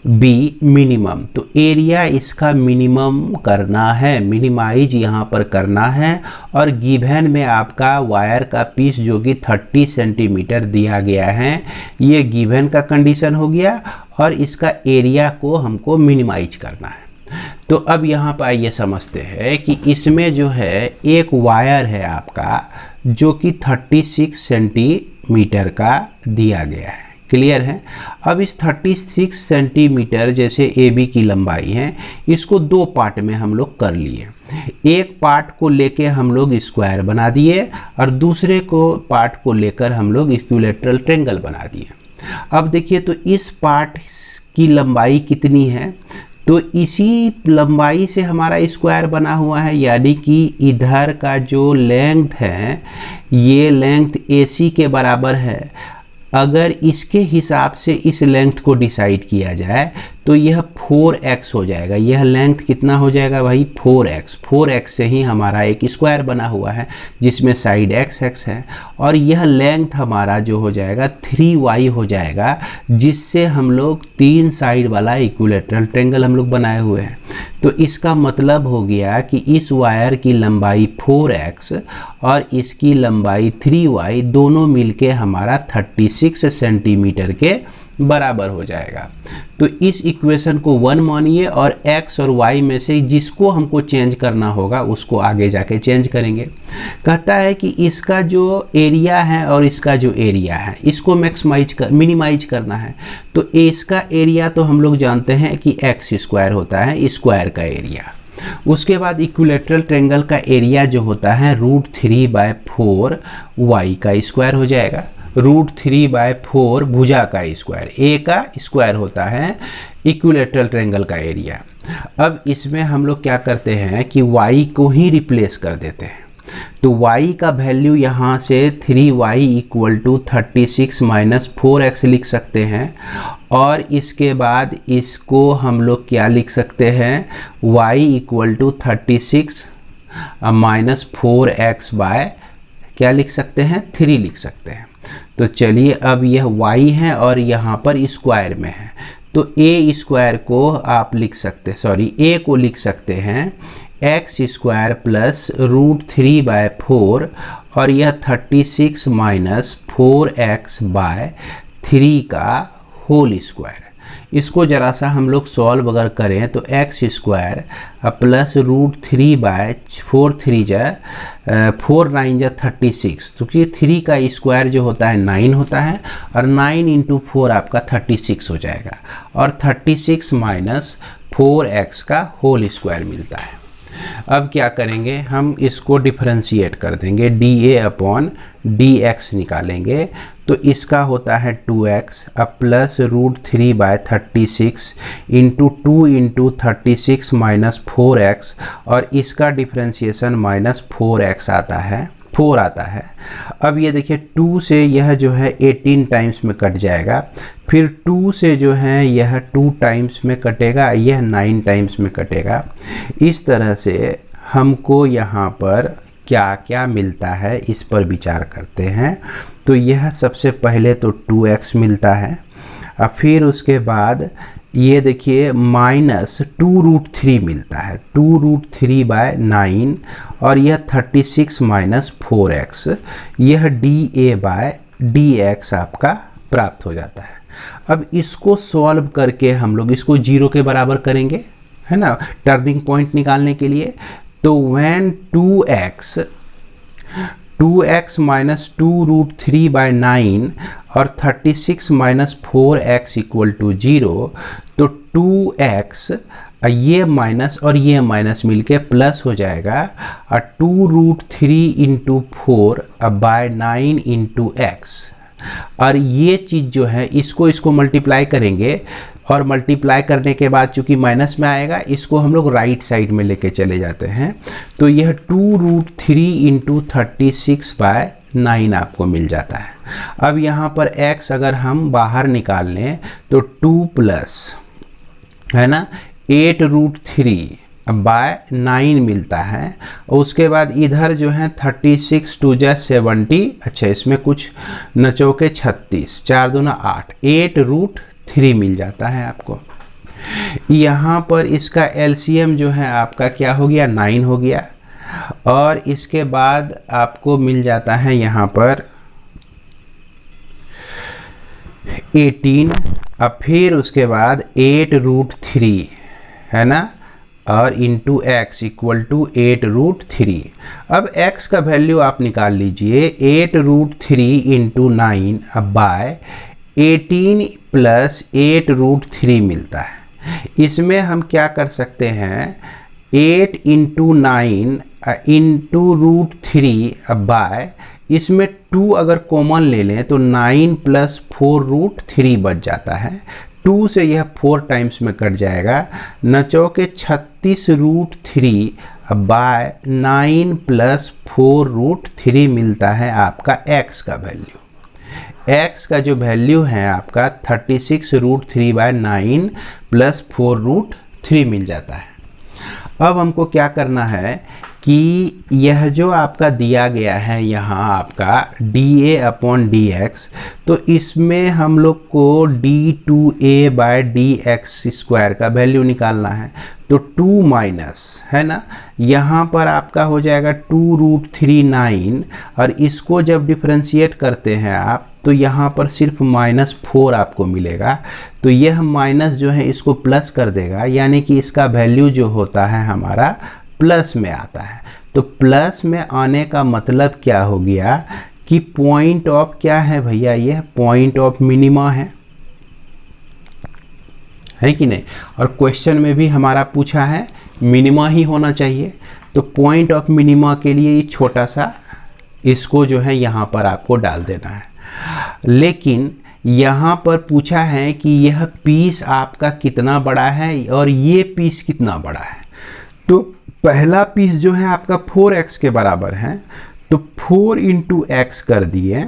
be minimum. तो एरिया इसका मिनिमम करना है, मिनिमाइज यहाँ पर करना है। और गिवन में आपका वायर का पीस जो कि 30 सेंटीमीटर दिया गया है, ये गिवन का कंडीशन हो गया और इसका एरिया को हमको मिनिमाइज करना है। तो अब यहाँ पर आइए समझते हैं कि इसमें जो है एक वायर है आपका जो कि 36 सेंटीमीटर का दिया गया है। क्लियर है। अब इस 36 सेंटीमीटर जैसे ए बी की लंबाई है, इसको दो पार्ट में हम लोग कर लिए। एक पार्ट को लेके हम लोग स्क्वायर बना दिए और दूसरे को पार्ट को लेकर हम लोग इक्विलैटरल ट्रायंगल बना दिए। अब देखिए तो इस पार्ट की लंबाई कितनी है, तो इसी लंबाई से हमारा स्क्वायर बना हुआ है, यानी कि इधर का जो लेंथ है ये लेंथ AC के बराबर है। अगर इसके हिसाब से इस लेंथ को डिसाइड किया जाए तो यह 4x हो जाएगा। यह लेंथ कितना हो जाएगा भाई, 4x। 4x से ही हमारा एक स्क्वायर बना हुआ है जिसमें साइड x है, और यह लेंथ हमारा जो हो जाएगा 3y हो जाएगा, जिससे हम लोग 3 साइड वाला इक्विलैटरल ट्रायंगल हम लोग बनाए हुए हैं। तो इसका मतलब हो गया कि इस वायर की लंबाई 4x और इसकी लंबाई 3y दोनों मिलके हमारा 36 सेंटीमीटर के बराबर हो जाएगा। तो इस इक्वेशन को 1 मानिए और x और y में से जिसको हमको चेंज करना होगा उसको आगे जाके चेंज करेंगे। कहता है कि इसका जो एरिया है और इसका जो एरिया है इसको मिनिमाइज करना है। तो इसका एरिया तो हम लोग जानते हैं कि x स्क्वायर होता है, स्क्वायर का एरिया। उसके बाद इक्विलैटरल ट्रायंगल का एरिया जो होता है √3/4 y का स्क्वायर हो जाएगा। √3/4 भुजा का स्क्वायर, ए का स्क्वायर होता है इक्विलैटरल ट्रायंगल का एरिया। अब इसमें हम लोग क्या करते हैं कि y को ही रिप्लेस कर देते हैं। तो y का वैल्यू यहाँ से 3y = 36 - 4x लिख सकते हैं, और इसके बाद इसको हम लोग क्या लिख सकते हैं, y = 36 - 4x बाय क्या लिख सकते हैं, 3 लिख सकते हैं। तो चलिए अब यह y है और यहाँ पर स्क्वायर में है, तो a स्क्वायर को आप लिख सकते, a को लिख सकते हैं x स्क्वायर प्लस √3/4 और यह 36 - 4x/3 का होल स्क्वायर। इसको जरा सा हम लोग सॉल्व अगर करें तो x स्क्वायर प्लस √3/4 4 9 36, क्योंकि 3 का स्क्वायर जो होता है 9 होता है और 9 × 4 आपका 36 हो जाएगा, और 36 - 4x का होल स्क्वायर मिलता है। अब क्या करेंगे, हम इसको डिफरेंशिएट कर देंगे, dA/dx निकालेंगे। तो इसका होता है 2x प्लस √3/36 × 2 × 36 - 4x, और इसका डिफरेंशिएशन -4x आता है, 4 आता है। अब ये देखिए 2 से यह जो है 18 टाइम्स में कट जाएगा, फिर 2 से जो है यह 2 टाइम्स में कटेगा, यह 9 टाइम्स में कटेगा। इस तरह से हमको यहाँ पर क्या क्या मिलता है इस पर विचार करते हैं। तो यह सबसे पहले तो 2x मिलता है, और फिर उसके बाद ये देखिए -2√3 मिलता है, 2√3/9, और यह 36 - 4x, यह dA/dx आपका प्राप्त हो जाता है। अब इसको सॉल्व करके हम लोग इसको 0 के बराबर करेंगे, है ना, टर्निंग पॉइंट निकालने के लिए। तो when 2x - 2√3/9 और 36 - 4x = 0, तो 2x ये माइनस और ये माइनस मिलके प्लस हो जाएगा, और 2√3 × 4/9 × x, और ये चीज़ जो है इसको मल्टीप्लाई करेंगे, और मल्टीप्लाई करने के बाद चूंकि माइनस में आएगा इसको हम लोग राइट साइड में लेके चले जाते हैं। तो यह 2√3 × 36/9 आपको मिल जाता है। अब यहाँ पर x अगर हम बाहर निकाल लें तो 2 प्लस, है ना, 8√3 बाय 9 मिलता है। और उसके बाद इधर जो है 36 2 जा 70, अच्छा इसमें कुछ नचोके 36, 4 दूना 8, 8√3 मिल जाता है आपको। यहाँ पर इसका एलसीएम जो है आपका क्या हो गया, 9 हो गया। और इसके बाद आपको मिल जाता है यहाँ पर 18, अब फिर उसके बाद 8√3 है ना, और इंटू एक्स इक्वल टू 8√3। अब x का वैल्यू आप निकाल लीजिए, 8√3 इंटू 9 अब बाय 18 प्लस 8√3 मिलता है। इसमें हम क्या कर सकते हैं, 8 इंटू 9 इंटू √3 अब बाय, इसमें 2 अगर कॉमन ले लें तो 9 प्लस 4√3 बच जाता है। 2 से यह 4 टाइम्स में कट जाएगा, नचोके 36√3 बाय 9 प्लस 4√3 मिलता है आपका x का वैल्यू। x का जो वैल्यू है आपका 36√3 बाय 9 प्लस 4√3 मिल जाता है। अब हमको क्या करना है कि यह जो आपका दिया गया है यहाँ आपका dA/dx, तो इसमें हम लोग को d2a/dx² का वैल्यू निकालना है। तो 2 माइनस है ना, यहाँ पर आपका हो जाएगा 2√39, और इसको जब डिफरेंशिएट करते हैं आप तो यहाँ पर सिर्फ -4 आपको मिलेगा। तो यह माइनस जो है इसको प्लस कर देगा, यानी कि इसका वैल्यू जो होता है हमारा प्लस में आता है। तो प्लस में आने का मतलब क्या हो गया कि पॉइंट ऑफ क्या है भैया, यह पॉइंट ऑफ मिनिमा है कि नहीं। और क्वेश्चन में भी हमारा पूछा है मिनिमा ही होना चाहिए। तो पॉइंट ऑफ मिनिमा के लिए ये छोटा सा इसको जो है यहाँ पर आपको डाल देना है। लेकिन यहाँ पर पूछा है कि यह पीस आपका कितना बड़ा है और ये पीस कितना बड़ा है। तो पहला पीस जो है आपका 4x के बराबर है, तो 4 इंटू एक्स कर दिए,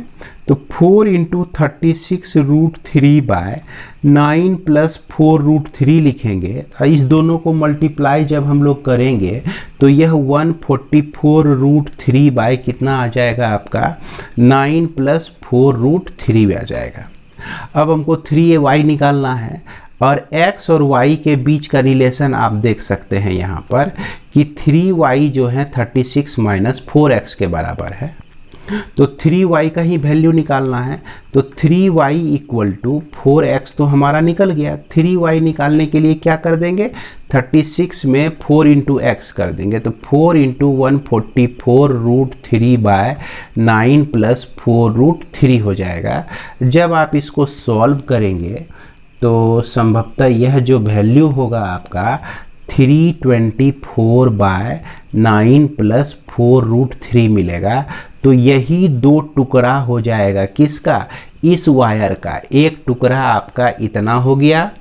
तो 4 इंटू 36√3 बाय 9 प्लस 4√3 लिखेंगे। इस दोनों को मल्टीप्लाई जब हम लोग करेंगे तो यह 144√3 बाय कितना आ जाएगा आपका 9 प्लस 4√3 आ जाएगा। अब हमको 3y निकालना है, और x और y के बीच का रिलेशन आप देख सकते हैं यहाँ पर कि 3y जो है 36 माइनस 4x के बराबर है। तो 3y का ही वैल्यू निकालना है। तो 3y इक्वल टू 4x तो हमारा निकल गया। 3y निकालने के लिए क्या कर देंगे, 36 में 4 इंटू एक्स कर देंगे। तो 4 इंटू 144√3 बाय 9 प्लस 4√3 हो जाएगा। जब आप इसको सॉल्व करेंगे तो संभवतः यह जो वैल्यू होगा आपका 324 बाय 9 प्लस 4√3 मिलेगा। तो यही 2 टुकड़ा हो जाएगा किसका, इस वायर का। एक टुकड़ा आपका इतना हो गया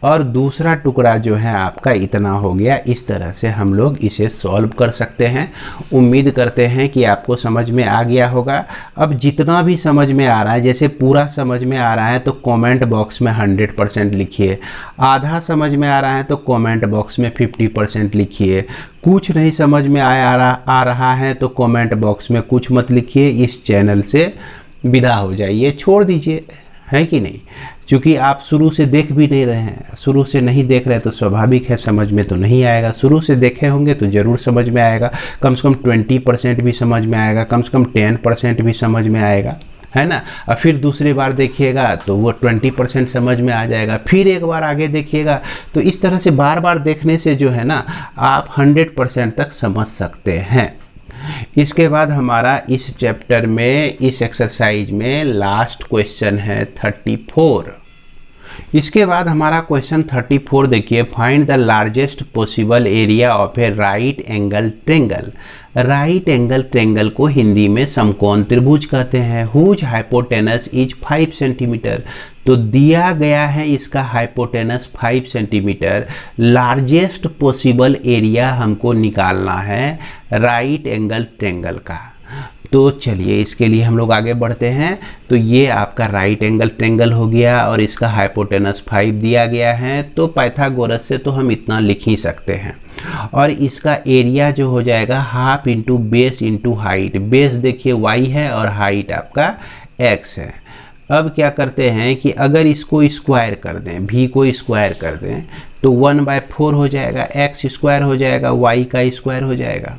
और दूसरा टुकड़ा जो है आपका इतना हो गया। इस तरह से हम लोग इसे सॉल्व कर सकते हैं। उम्मीद करते हैं कि आपको समझ में आ गया होगा। अब जितना भी समझ में आ रहा है, जैसे पूरा समझ में आ रहा है तो कमेंट बॉक्स में 100% लिखिए, आधा समझ में आ रहा है तो कमेंट बॉक्स में 50% लिखिए, कुछ नहीं समझ में आ रहा है तो कमेंट बॉक्स में कुछ मत लिखिए, इस चैनल से विदा हो जाइए, छोड़ दीजिए, है कि नहीं। क्योंकि आप शुरू से देख भी नहीं रहे हैं, शुरू से नहीं देख रहे तो स्वाभाविक है समझ में तो नहीं आएगा। शुरू से देखे होंगे तो ज़रूर समझ में आएगा, कम से कम 20% भी समझ में आएगा, कम से कम 10% भी समझ में आएगा, है ना। और फिर दूसरी बार देखिएगा तो वो 20% समझ में आ जाएगा, फिर एक बार आगे देखिएगा। तो इस तरह से बार बार देखने से जो है ना आप 100% तक समझ सकते हैं। इसके बाद हमारा इस चैप्टर में, इस एक्सरसाइज में लास्ट क्वेश्चन है 34। इसके बाद हमारा क्वेश्चन 34 देखिए, find the largest possible area of a right angle triangle. Right angle triangle को हिंदी में समकोण त्रिभुज कहते हैं। Whose hypotenuse is 5 centimetre. तो दिया गया है इसका hypotenuse 5 centimetre. Largest possible area हमको निकालना है राइट एंगल ट्रेंगल का। तो चलिए इसके लिए हम लोग आगे बढ़ते हैं। तो ये आपका राइट एंगल ट्रायंगल हो गया और इसका हाइपोटेनस 5 दिया गया है। तो पाइथागोरस से तो हम इतना लिख ही सकते हैं। और इसका एरिया जो हो जाएगा half into base into height. Base देखिए y है और हाइट आपका x है। अब क्या करते हैं कि अगर इसको स्क्वायर कर दें, v को स्क्वायर कर दें, तो 1/4 हो जाएगा, x स्क्वायर हो जाएगा, y का स्क्वायर हो जाएगा।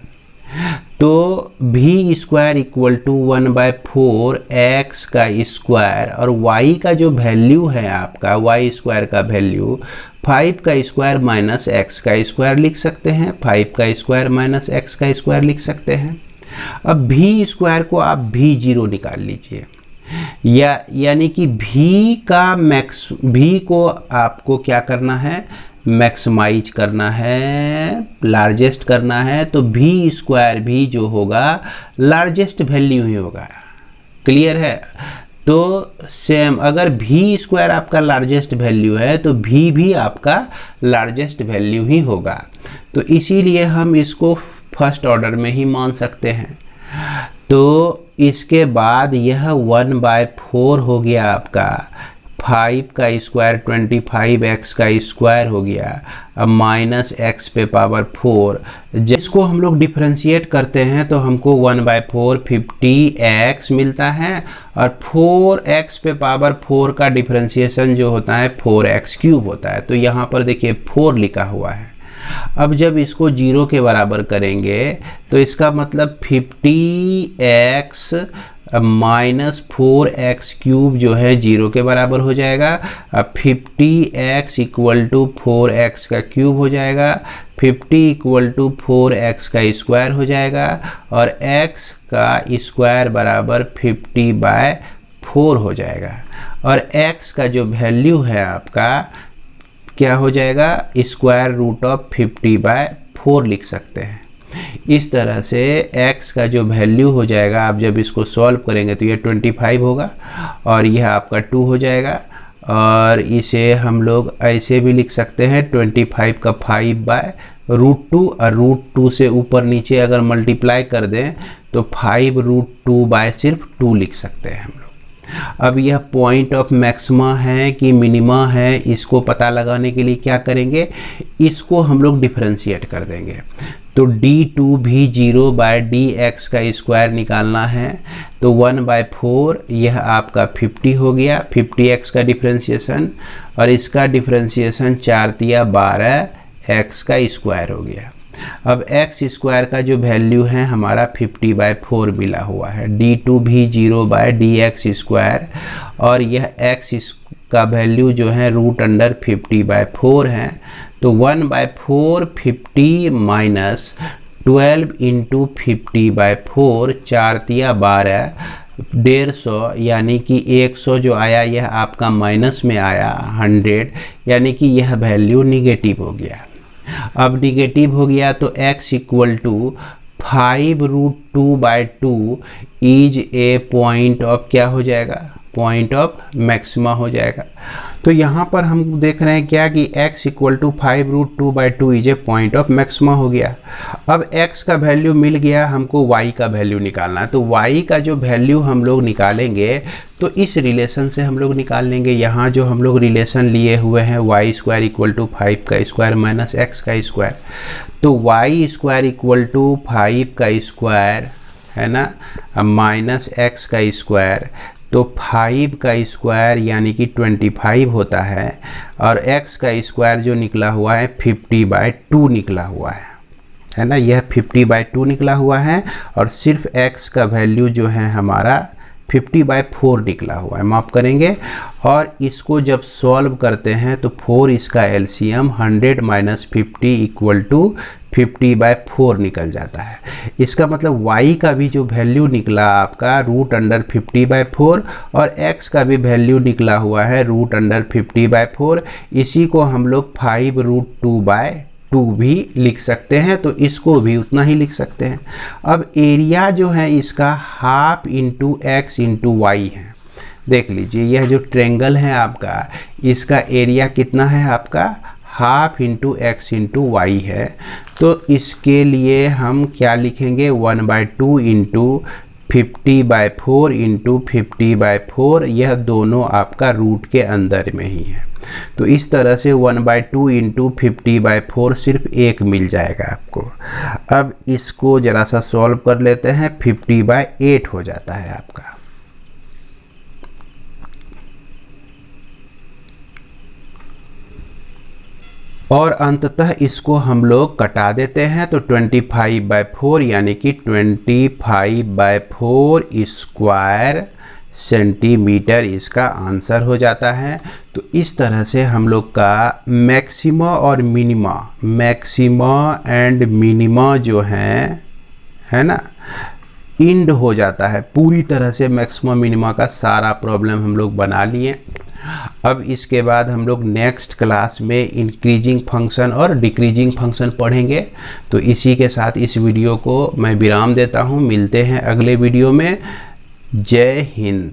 तो v square equal to 1/4 x का स्क्वायर, और y का जो वैल्यू है आपका, y स्क्वायर का वैल्यू 5 का स्क्वायर माइनस x का स्क्वायर लिख सकते हैं, 5 का स्क्वायर माइनस x का स्क्वायर लिख सकते हैं। अब v स्क्वायर को आप v0 निकाल लीजिए, यानी कि v को आपको क्या करना है, मैक्सिमाइज करना है, लार्जेस्ट करना है। तो v स्क्वायर भी जो होगा लार्जेस्ट वैल्यू ही होगा। क्लियर है? तो सेम अगर v स्क्वायर आपका लार्जेस्ट वैल्यू है तो v भी आपका लार्जेस्ट वैल्यू ही होगा। तो इसीलिए हम इसको फर्स्ट ऑर्डर में ही मान सकते हैं। तो इसके बाद यह 1/4 हो गया आपका, 5 का स्क्वायर 25x का स्क्वायर हो गया, अब माइनस x पे पावर 4। जिसको हम लोग डिफरेंशिएट करते हैं तो हमको 1/4 50x मिलता है, और 4x पे पावर 4 का डिफरेंशिएशन जो होता है 4x क्यूब होता है। तो यहाँ पर देखिए 4 लिखा हुआ है। अब जब इसको 0 के बराबर करेंगे तो इसका मतलब 50x माइनस 4x क्यूब जो है 0 के बराबर हो जाएगा। अब 50x इक्वल टू 4x का क्यूब हो जाएगा, 50 इक्वल टू 4x का स्क्वायर हो जाएगा, और x का स्क्वायर बराबर 50/4 हो जाएगा। और x का जो वैल्यू है आपका क्या हो जाएगा, स्क्वायर रूट ऑफ 50/4 लिख सकते हैं। इस तरह से x का जो वैल्यू हो जाएगा, आप जब इसको सॉल्व करेंगे तो ये 25 होगा और यह आपका 2 हो जाएगा। और इसे हम लोग ऐसे भी लिख सकते हैं 25 का 5/√2, और √2 से ऊपर नीचे अगर मल्टीप्लाई कर दें तो 5√2 सिर्फ 2 लिख सकते हैं हम लोग। अब यह पॉइंट ऑफ मैक्सिमा है कि मिनिमा है, इसको पता लगाने के लिए क्या करेंगे, इसको हम लोग डिफरेंशिएट कर देंगे। तो d2 भी 0/dx का स्क्वायर निकालना है, तो 1/4 यह आपका 50 हो गया, 50x का डिफरेंशिएशन, और इसका डिफरेंशिएशन 4 तिया 12 x का स्क्वायर हो गया। अब x स्क्वायर का जो वैल्यू है हमारा 50/4 मिला हुआ है, d2 भी 0/dx स्क्वायर, और यह x का वैल्यू जो है √50/4 है। तो 1/4 50 माइनस 12 इंटू 50/4, 4 तिया 12, 150, यानी कि 100 जो आया यह आपका माइनस में आया 100, यानी कि यह वैल्यू निगेटिव हो गया। अब निगेटिव हो गया तो x equal to 5√2/2 is a point of क्या हो जाएगा, पॉइंट ऑफ मैक्सिमा हो जाएगा। तो यहाँ पर हम देख रहे हैं क्या कि x equal to 5√2/2 is a point of maxima हो गया। अब x का वैल्यू मिल गया, हमको y का वैल्यू निकालना है। तो y का जो वैल्यू हम लोग निकालेंगे तो इस रिलेशन से हम लोग निकाल लेंगे। यहाँ जो हम लोग रिलेशन लिए हुए हैं y स्क्वायर इक्वल टू 5 का स्क्वायर माइनस x का स्क्वायर, तो y स्क्वायर इक्वल टू 5 का स्क्वायर है ना, माइनस x का स्क्वायर, तो 5 का स्क्वायर यानी कि 25 होता है, और x का स्क्वायर जो निकला हुआ है 50/2 निकला हुआ है ना, यह 50/2 निकला हुआ है, और सिर्फ x का वैल्यू जो है हमारा 50/4 निकला हुआ है। माफ करेंगे, और इसको जब सॉल्व करते हैं तो 4 इसका एलसीएम 100 माइनस 50 इक्वल टू 50/4 निकल जाता है। इसका मतलब y का भी जो वैल्यू निकला आपका √50/4, और x का भी वैल्यू निकला हुआ है √50/4। इसी को हम लोग 5√2/2 भी लिख सकते हैं, तो इसको भी उतना ही लिख सकते हैं। अब एरिया जो है इसका half into x into y है। देख लीजिए यह जो ट्रायंगल है आपका, इसका एरिया कितना है आपका, half into x into y है। तो इसके लिए हम क्या लिखेंगे, 1/2 इंटू 50/4 इंटू 50/4, यह दोनों आपका रूट के अंदर में ही है। तो इस तरह से 1/2 इंटू 50/4 सिर्फ एक मिल जाएगा आपको। अब इसको ज़रा सा सॉल्व कर लेते हैं, 50/8 हो जाता है आपका। और अंततः इसको हम लोग कटा देते हैं, तो 25/4 यानी कि 25/4 स्क्वायर सेंटीमीटर इसका आंसर हो जाता है। तो इस तरह से हम लोग का मैक्सिमा और मिनिमा, मैक्सिमा एंड मिनिमा जो है ना, इंड हो जाता है। पूरी तरह से मैक्सिमा मिनिमा का सारा प्रॉब्लम हम लोग बना लिए। अब इसके बाद हम लोग नेक्स्ट क्लास में इंक्रीजिंग फंक्शन और डिक्रीजिंग फंक्शन पढ़ेंगे। तो इसी के साथ इस वीडियो को मैं विराम देता हूँ। मिलते हैं अगले वीडियो में। जय हिंद।